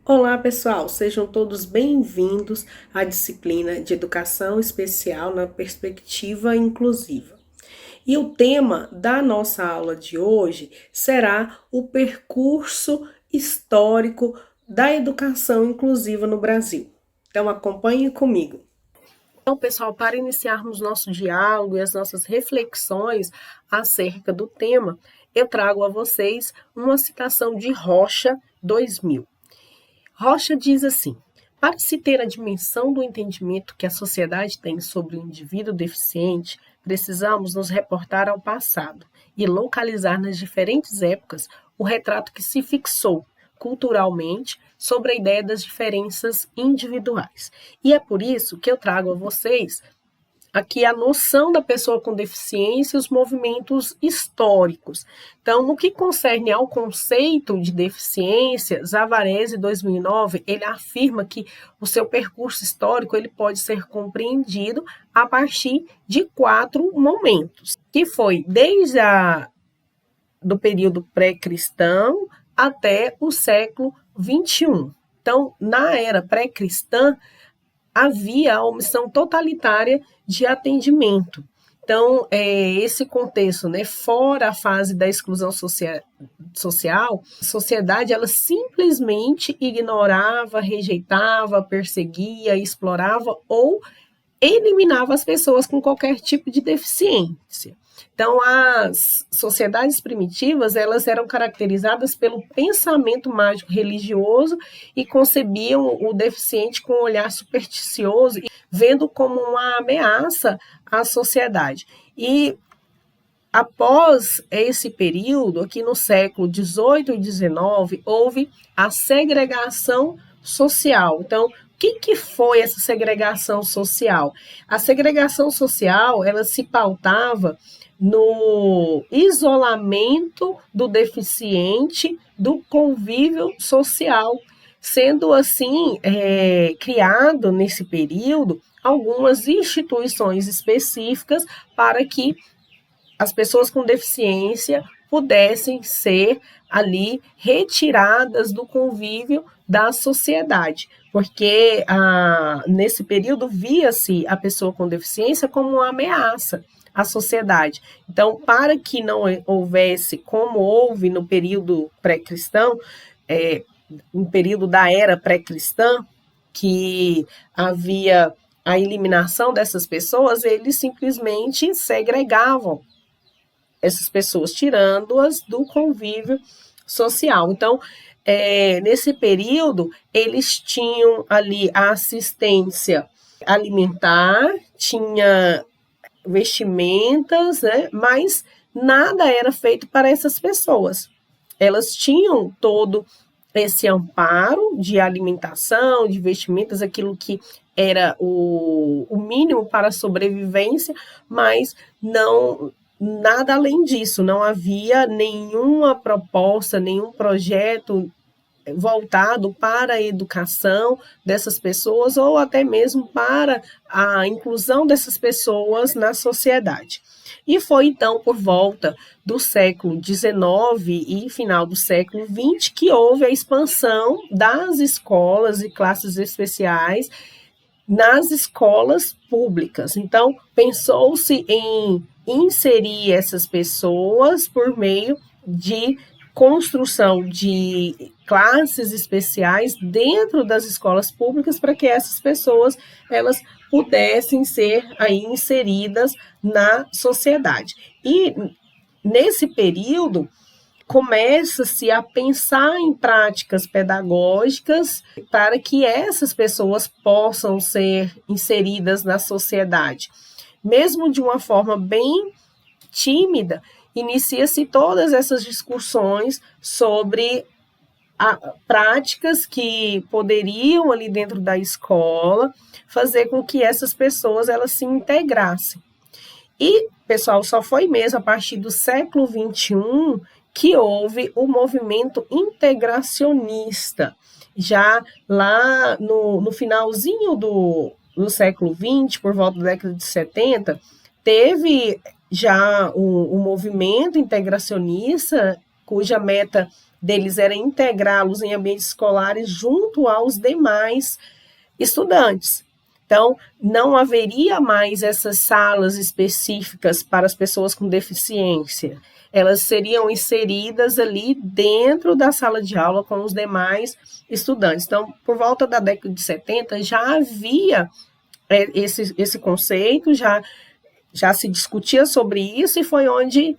Olá, pessoal, sejam todos bem-vindos à disciplina de Educação Especial na Perspectiva Inclusiva. E o tema da nossa aula de hoje será o percurso histórico da educação inclusiva no Brasil. Então, acompanhe comigo. Então, pessoal, para iniciarmos nosso diálogo e as nossas reflexões acerca do tema, eu trago a vocês uma citação de Rocha 2000. Rocha diz assim: para se ter a dimensão do entendimento que a sociedade tem sobre o indivíduo deficiente, precisamos nos reportar ao passado e localizar nas diferentes épocas o retrato que se fixou culturalmente sobre a ideia das diferenças individuais. E é por isso que eu trago a vocês aqui a noção da pessoa com deficiência e os movimentos históricos. Então, no que concerne ao conceito de deficiência, Zavarese, 2009, ele afirma que o seu percurso histórico ele pode ser compreendido a partir de 4 momentos, que foi desde do período pré-cristão até o século XXI. Então, na era pré-cristã, havia a omissão totalitária de atendimento. Então, esse contexto, né, fora a fase da exclusão social, a sociedade ela simplesmente ignorava, rejeitava, perseguia, explorava ou eliminava as pessoas com qualquer tipo de deficiência. Então, as sociedades primitivas, elas eram caracterizadas pelo pensamento mágico religioso e concebiam o deficiente com um olhar supersticioso, vendo como uma ameaça à sociedade. E após esse período, aqui no século XVIII e XIX, houve a segregação social. Então, o que foi essa segregação social? A segregação social, ela se pautava no isolamento do deficiente do convívio social, sendo assim criado nesse período algumas instituições específicas para que as pessoas com deficiência pudessem ser ali retiradas do convívio da sociedade, porque nesse período via-se a pessoa com deficiência como uma ameaça à sociedade. Então, para que não houvesse, como houve no período pré-cristão, no período da era pré-cristã, que havia a eliminação dessas pessoas, eles simplesmente segregavam essas pessoas, tirando-as do convívio social. Então, nesse período, eles tinham ali a assistência alimentar, tinha vestimentas, né? Mas nada era feito para essas pessoas. Elas tinham todo esse amparo de alimentação, de vestimentas, aquilo que era o mínimo para a sobrevivência, mas não nada além disso, não havia nenhuma proposta, nenhum projeto voltado para a educação dessas pessoas ou até mesmo para a inclusão dessas pessoas na sociedade. E foi então por volta do século XIX e final do século XX que houve a expansão das escolas e classes especiais nas escolas públicas. Então, pensou-se em inserir essas pessoas por meio de construção de classes especiais dentro das escolas públicas para que essas pessoas elas pudessem ser aí inseridas na sociedade. E nesse período começa-se a pensar em práticas pedagógicas para que essas pessoas possam ser inseridas na sociedade. Mesmo de uma forma bem tímida, inicia-se todas essas discussões sobre práticas que poderiam ali dentro da escola fazer com que essas pessoas elas se integrassem. E, pessoal, só foi mesmo a partir do século XXI que houve o movimento integracionista. Já lá no finalzinho do século XX, por volta da década de 70, teve já um movimento integracionista cuja meta deles era integrá-los em ambientes escolares junto aos demais estudantes. Então, não haveria mais essas salas específicas para as pessoas com deficiência. Elas seriam inseridas ali dentro da sala de aula com os demais estudantes. Então, por volta da década de 70, já havia esse conceito, já se discutia sobre isso, e foi onde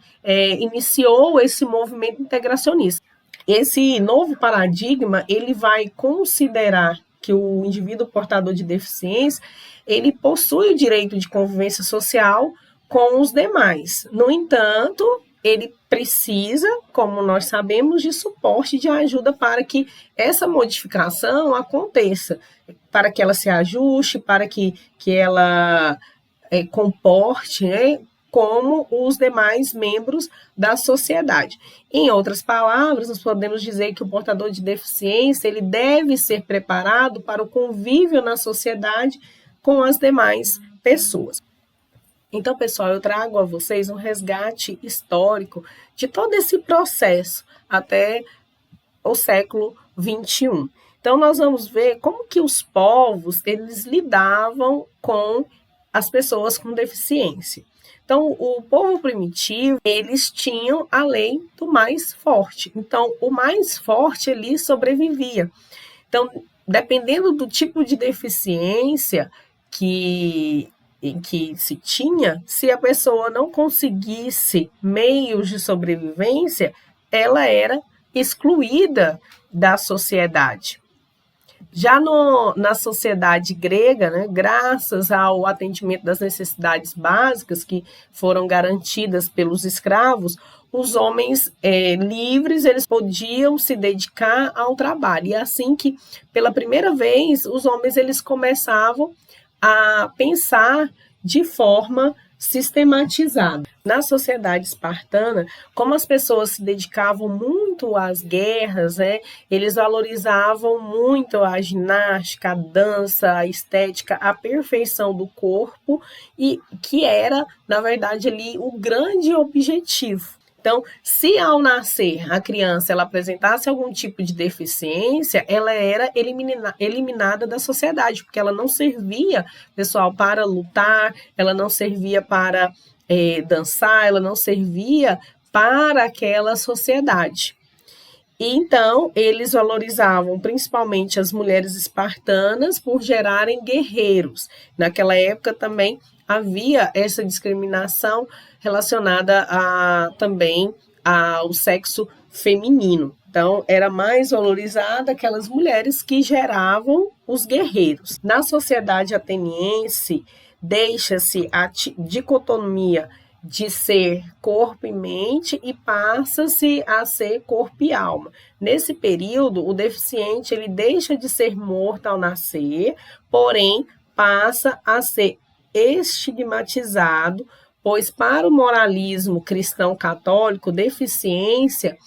iniciou esse movimento integracionista. Esse novo paradigma, ele vai considerar que o indivíduo portador de deficiência, ele possui o direito de convivência social com os demais. No entanto, ele precisa, como nós sabemos, de suporte, de ajuda para que essa modificação aconteça, para que ela se ajuste, para que ela comporte, né, como os demais membros da sociedade. Em outras palavras, nós podemos dizer que o portador de deficiência, ele deve ser preparado para o convívio na sociedade com as demais pessoas. Então, pessoal, eu trago a vocês um resgate histórico de todo esse processo até o século XXI. Então, nós vamos ver como que os povos, eles lidavam com as pessoas com deficiência. Então, o povo primitivo, eles tinham a lei do mais forte. Então, o mais forte ali sobrevivia. Então, dependendo do tipo de deficiência que se tinha, se a pessoa não conseguisse meios de sobrevivência, ela era excluída da sociedade. Já na sociedade grega, né, graças ao atendimento das necessidades básicas que foram garantidas pelos escravos, os homens livres, eles podiam se dedicar ao trabalho. E é assim que, pela primeira vez, os homens eles começavam a pensar de forma sistematizada. Na sociedade espartana, como as pessoas se dedicavam muito às guerras, né, eles valorizavam muito a ginástica, a dança, a estética, a perfeição do corpo, e que era, na verdade, ali o grande objetivo. Então, se ao nascer a criança ela apresentasse algum tipo de deficiência, ela era eliminada da sociedade, porque ela não servia, pessoal, para lutar, ela não servia para dançar, ela não servia para aquela sociedade. E então, eles valorizavam principalmente as mulheres espartanas por gerarem guerreiros. Naquela época também havia essa discriminação relacionada também ao sexo feminino. Então, era mais valorizada aquelas mulheres que geravam os guerreiros. Na sociedade ateniense, deixa-se a dicotomia de ser corpo e mente e passa-se a ser corpo e alma. Nesse período, o deficiente ele deixa de ser morto ao nascer, porém passa a ser estigmatizado, pois para o moralismo cristão católico, deficiência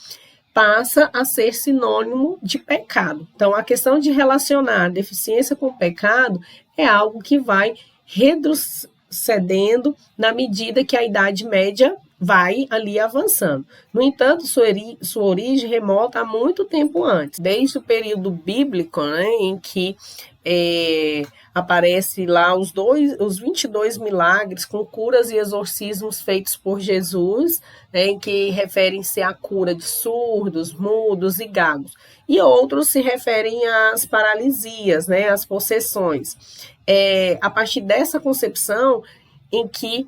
passa a ser sinônimo de pecado. Então, a questão de relacionar deficiência com pecado é algo que vai retrocedendo na medida que a Idade Média vai ali avançando. No entanto, sua origem remota a muito tempo antes, desde o período bíblico, né, em que aparece lá os 22 milagres com curas e exorcismos feitos por Jesus, né, que referem-se à cura de surdos, mudos e gagos. E outros se referem às paralisias, né, às possessões. A partir dessa concepção em que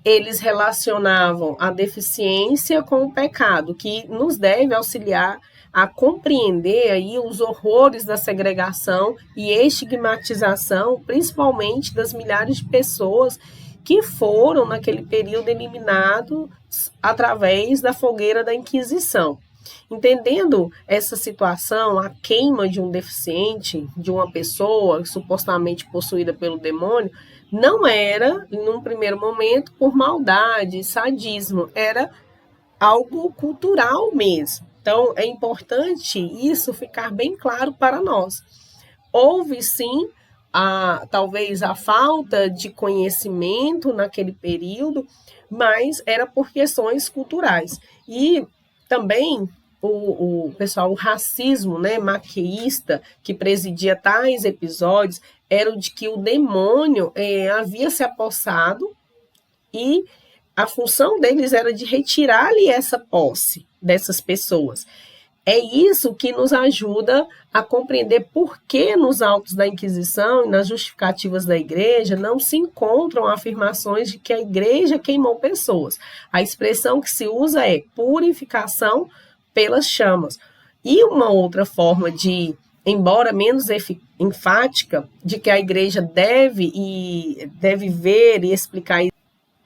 eles relacionavam a deficiência com o pecado, que nos deve auxiliar a compreender aí os horrores da segregação e estigmatização, principalmente das milhares de pessoas que foram, naquele período, eliminados através da fogueira da Inquisição. Entendendo essa situação, a queima de um deficiente, de uma pessoa supostamente possuída pelo demônio, não era, num primeiro momento, por maldade, sadismo, era algo cultural mesmo. Então, é importante isso ficar bem claro para nós. Houve, sim, talvez a falta de conhecimento naquele período, mas era por questões culturais. E também o racismo, né, maqueísta que presidia tais episódios era o de que o demônio havia se apossado e a função deles era de retirar-lhe essa posse dessas pessoas. É isso que nos ajuda a compreender por que nos autos da Inquisição e nas justificativas da igreja não se encontram afirmações de que a igreja queimou pessoas. A expressão que se usa é purificação pelas chamas. E uma outra forma de, embora menos enfática, de que a igreja deve ver e explicar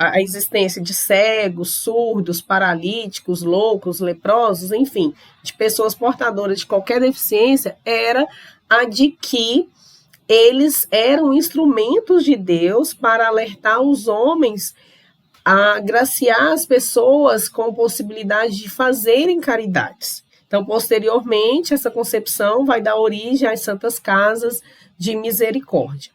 a existência de cegos, surdos, paralíticos, loucos, leprosos, enfim, de pessoas portadoras de qualquer deficiência, era a de que eles eram instrumentos de Deus para alertar os homens a agraciar as pessoas com possibilidade de fazerem caridades. Então, posteriormente, essa concepção vai dar origem às santas casas de misericórdia.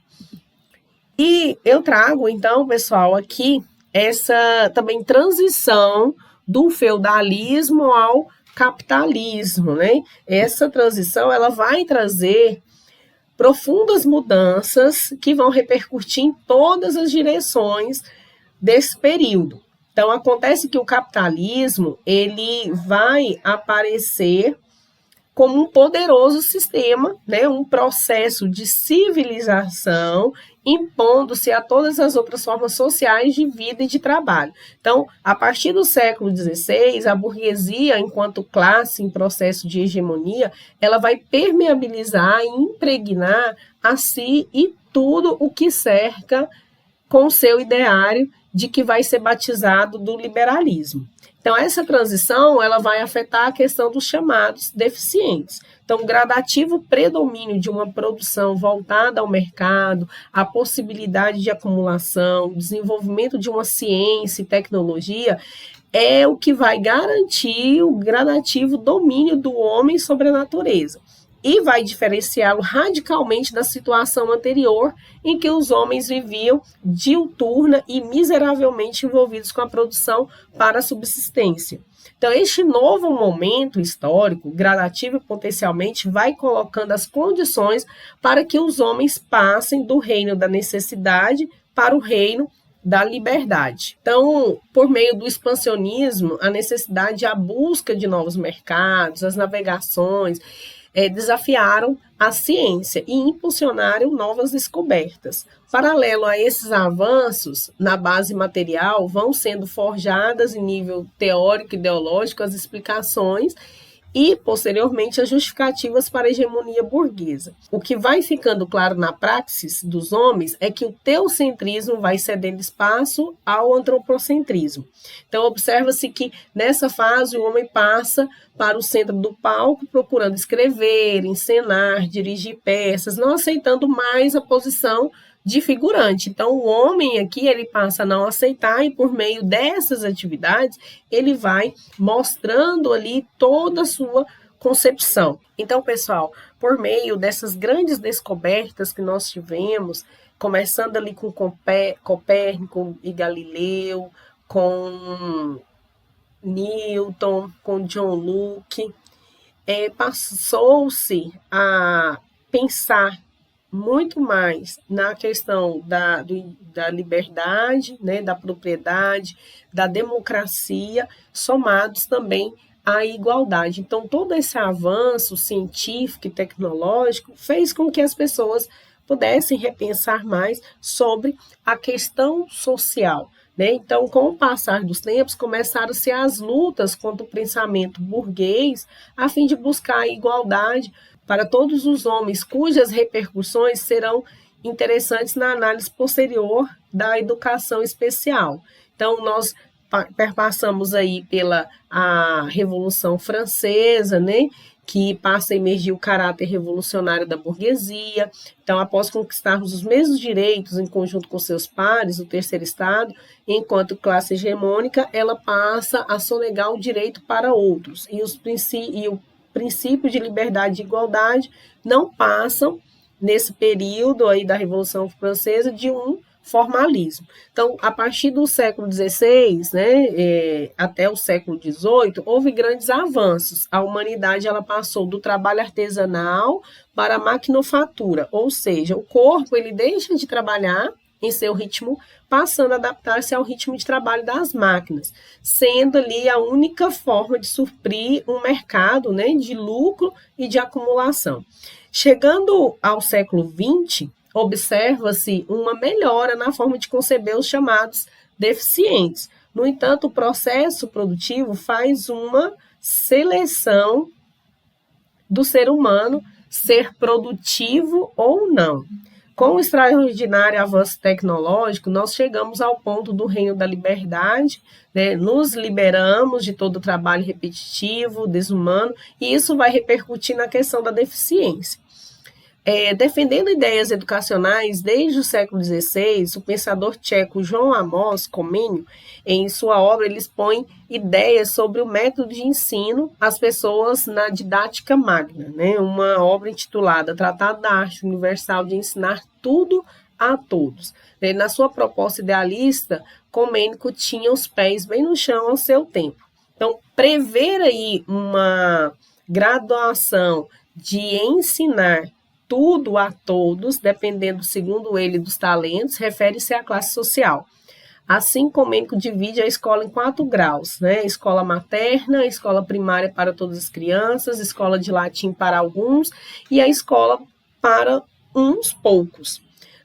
E eu trago, então, pessoal, aqui essa também transição do feudalismo ao capitalismo, né? Essa transição ela vai trazer profundas mudanças que vão repercutir em todas as direções desse período. Então acontece que o capitalismo ele vai aparecer como um poderoso sistema, né, um processo de civilização impondo-se a todas as outras formas sociais de vida e de trabalho. Então, a partir do século XVI, a burguesia, enquanto classe em processo de hegemonia, ela vai permeabilizar e impregnar a si e tudo o que cerca com o seu ideário de que vai ser batizado do liberalismo. Então, essa transição ela vai afetar a questão dos chamados deficientes. Então, o gradativo predomínio de uma produção voltada ao mercado, a possibilidade de acumulação, o desenvolvimento de uma ciência e tecnologia, é o que vai garantir o gradativo domínio do homem sobre a natureza. E vai diferenciá-lo radicalmente da situação anterior, em que os homens viviam diuturna e miseravelmente envolvidos com a produção para a subsistência. Então, este novo momento histórico, gradativo e potencialmente, vai colocando as condições para que os homens passem do reino da necessidade para o reino da liberdade. Então, por meio do expansionismo, a necessidade e a busca de novos mercados, as navegações, desafiaram a ciência e impulsionaram novas descobertas. Paralelo a esses avanços, na base material, vão sendo forjadas em nível teórico e ideológico as explicações e, posteriormente, as justificativas para a hegemonia burguesa. O que vai ficando claro na praxis dos homens é que o teocentrismo vai cedendo espaço ao antropocentrismo. Então, observa-se que, nessa fase, o homem passa para o centro do palco, procurando escrever, encenar, dirigir peças, não aceitando mais a posição de figurante. Então, o homem aqui, ele passa a não aceitar e, por meio dessas atividades, ele vai mostrando ali toda a sua concepção. Então, pessoal, por meio dessas grandes descobertas que nós tivemos, começando ali com Copérnico e Galileu, com Newton, com John Locke, passou-se a pensar muito mais na questão da liberdade, né, da propriedade, da democracia, somados também à igualdade. Então, todo esse avanço científico e tecnológico fez com que as pessoas pudessem repensar mais sobre a questão social. Então, com o passar dos tempos, começaram-se as lutas contra o pensamento burguês, a fim de buscar a igualdade para todos os homens, cujas repercussões serão interessantes na análise posterior da educação especial. Então, nós perpassamos aí pela a Revolução Francesa, né, que passa a emergir o caráter revolucionário da burguesia. Então, após conquistarmos os mesmos direitos em conjunto com seus pares, o terceiro estado, enquanto classe hegemônica, ela passa a sonegar o direito para outros. E o princípio de liberdade e igualdade não passam, nesse período aí da Revolução Francesa, de um formalismo. Então, a partir do século XVI, né, até o século XVIII, houve grandes avanços. A humanidade ela passou do trabalho artesanal para a maquinofatura, ou seja, o corpo ele deixa de trabalhar em seu ritmo, passando a adaptar-se ao ritmo de trabalho das máquinas, sendo ali a única forma de suprir um mercado, né, de lucro e de acumulação. Chegando ao século XX, observa-se uma melhora na forma de conceber os chamados deficientes. No entanto, o processo produtivo faz uma seleção do ser humano ser produtivo ou não. Com o extraordinário avanço tecnológico, nós chegamos ao ponto do reino da liberdade, né? Nos liberamos de todo o trabalho repetitivo, desumano, e isso vai repercutir na questão da deficiência. Defendendo ideias educacionais desde o século XVI, o pensador tcheco João Amos Comênio, em sua obra, ele expõe ideias sobre o método de ensino às pessoas na didática magna, né? Uma obra intitulada Tratado da Arte Universal de Ensinar Tudo a Todos. Na sua proposta idealista, Comênico tinha os pés bem no chão ao seu tempo. Então, prever aí uma graduação de ensinar tudo a todos, dependendo, segundo ele, dos talentos, refere-se à classe social. Assim, Comênico divide a escola em 4 graus, né? Escola materna, escola primária para todas as crianças, escola de latim para alguns e a escola para uns poucos.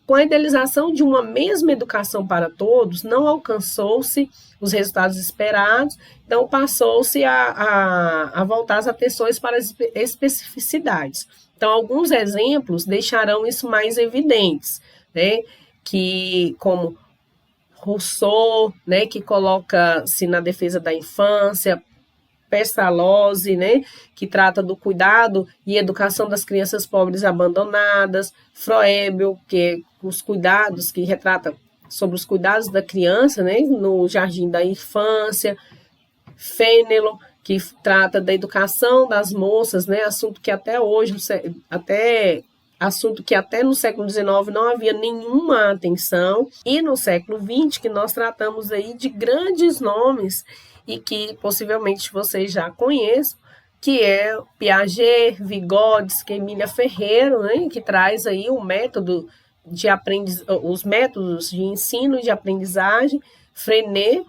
Com a idealização de uma mesma educação para todos, não alcançou-se os resultados esperados, então passou-se a voltar as atenções para as especificidades. Então, alguns exemplos deixarão isso mais evidentes, né? Que, como Rousseau, né, que coloca-se na defesa da infância, Pestalozzi, né, que trata do cuidado e educação das crianças pobres abandonadas, Froebel, que é os cuidados, que retrata sobre os cuidados da criança, né, no jardim da infância, Fénelon, que trata da educação das moças, né, assunto que até hoje, assunto que até no século XIX não havia nenhuma atenção, e no século XX que nós tratamos aí de grandes nomes e que possivelmente vocês já conheçam, que é Piaget, Vygotsky, Emília Ferreiro, né, que traz aí o método de os métodos de ensino e de aprendizagem, Freinet,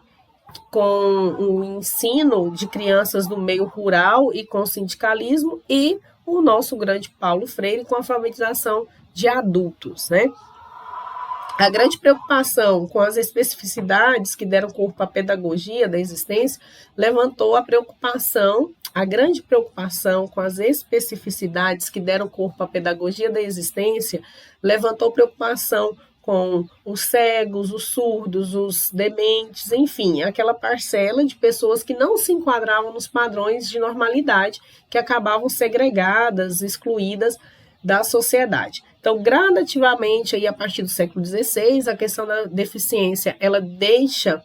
com o ensino de crianças do meio rural e com o sindicalismo, e o nosso grande Paulo Freire com a alfabetização de adultos, né? A grande preocupação com as especificidades que deram corpo à pedagogia da existência levantou a grande preocupação com as especificidades que deram corpo à pedagogia da existência levantou preocupação com os cegos, os surdos, os dementes, enfim, aquela parcela de pessoas que não se enquadravam nos padrões de normalidade, que acabavam segregadas, excluídas da sociedade. Então, gradativamente, aí, a partir do século XVI, a questão da deficiência, ela deixa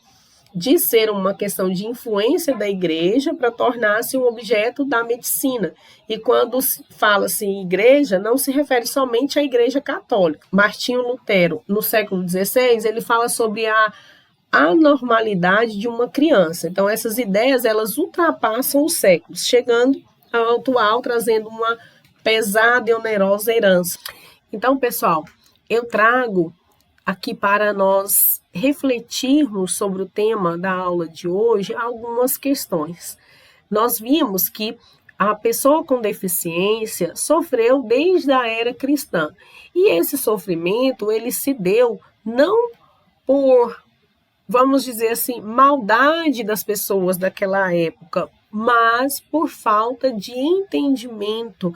de ser uma questão de influência da igreja para tornar-se um objeto da medicina. E quando fala-se em igreja, não se refere somente à igreja católica. Martinho Lutero, no século XVI, ele fala sobre a anormalidade de uma criança. Então, essas ideias, elas ultrapassam os séculos, chegando ao atual, trazendo uma pesada e onerosa herança. Então, pessoal, eu trago aqui para nós refletirmos sobre o tema da aula de hoje algumas questões. Nós vimos que a pessoa com deficiência sofreu desde a era cristã. E esse sofrimento, ele se deu não por, vamos dizer assim, maldade das pessoas daquela época, mas por falta de entendimento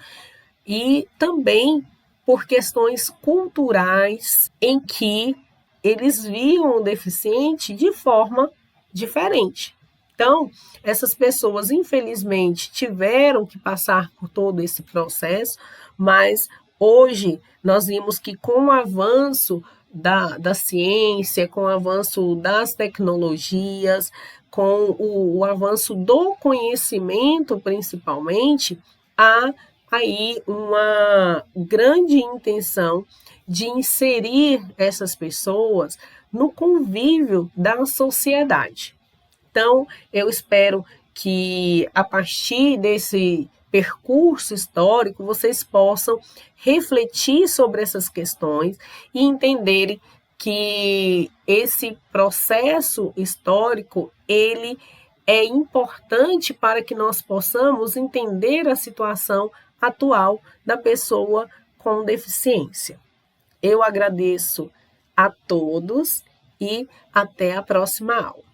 e também por questões culturais em que eles viam o deficiente de forma diferente. Então, essas pessoas, infelizmente, tiveram que passar por todo esse processo, mas hoje nós vimos que com o avanço da ciência, com o avanço das tecnologias, com o avanço do conhecimento, principalmente, a aí uma grande intenção de inserir essas pessoas no convívio da sociedade. Então, eu espero que a partir desse percurso histórico vocês possam refletir sobre essas questões e entenderem que esse processo histórico ele é importante para que nós possamos entender a situação atual da pessoa com deficiência. Eu agradeço a todos e até a próxima aula.